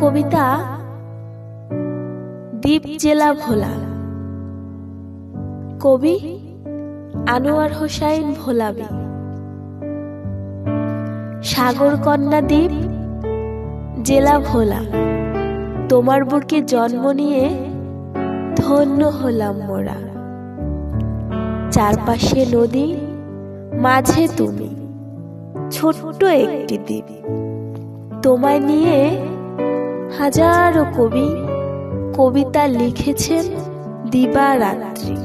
কবিতা দ্বীপ জেলা ভোলা। কবি আনোয়ার হোসাইন ভোলাবি। সাগরকন্যা দ্বীপ জেলা ভোলা, তোমার বুকে জন্ম নিয়ে ধন্য হলাম মোরা। চারপাশে নদী, মাঝে তুমি, ছোট্ট একটি দ্বীপ। তোমায় নিয়ে হাজারো কবি কবিতা লিখেছেন দিবারাত্রি।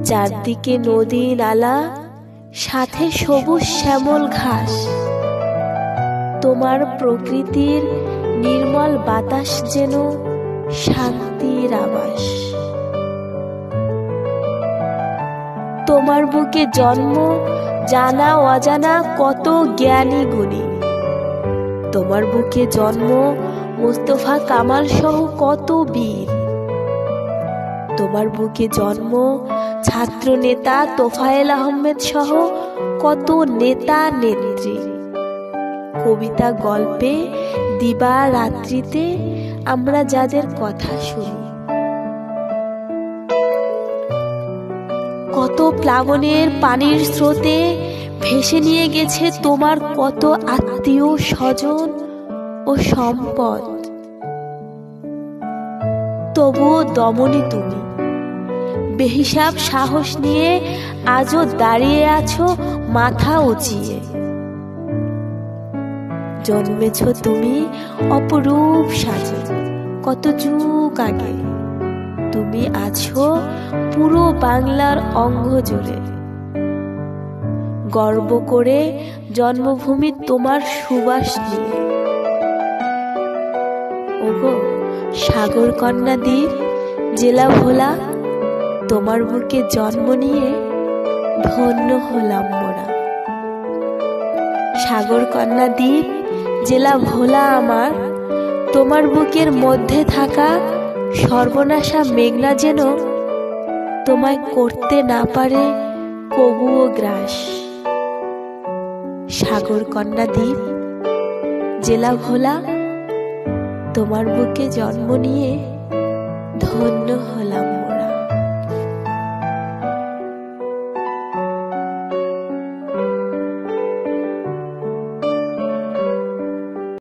চারদিকে নদী নালা, সাথে সবুজ শ্যামল ঘাস। তোমার প্রকৃতির নির্মল বাতাস যেন শান্তির আবাস। তোমার বুকে জন্ম জানা অজানা কত জ্ঞানী গুণী। তোমার বুকে জন্ম মোস্তফা কামাল সহ কত বীর। তোমার বুকে জন্ম ছাত্র নেতা তোফায়েল আহমেদ সহ কত নেতা নেত্রী। কবিতা গল্পে দিবা রাত্রিতে আমরা যাদের কথা শুনি। কত প্লাবনের পানির স্রোতে ভেসে নিয়ে গেছে তোমার কত আত্মীয় স্বজন ও সম্পদ। তবুও দমনী তুমি, বেহিসাব সাহস নিয়ে আজও দাঁড়িয়ে আছো মাথা উঁচিয়ে। জন্মেছ তুমি অপরূপ সাজে কত যুগ আগে। তুমি আছো পুরো বাংলার অঙ্গ জুড়ে। গর্ব করে জন্মভূমি তোমার সুবাস নিয়ে। ওগো সাগরকন্যা দ্বীপ জেলা ভোলা, তোমার বুকে জন্ম নিয়ে ধন্য হলাম মোরা। সাগরকন্যা দ্বীপ জেলা ভোলা আমার, তোমার বুকের মধ্যে থাকা সর্বনাশা মেঘনা যেন তোমায় করতে না পারে কবুও গ্রাস। সাগরকন্যা দ্বীপ জেলা ভোলা, তোমার বুকে জন্ম নিয়ে ধন্য হলাম।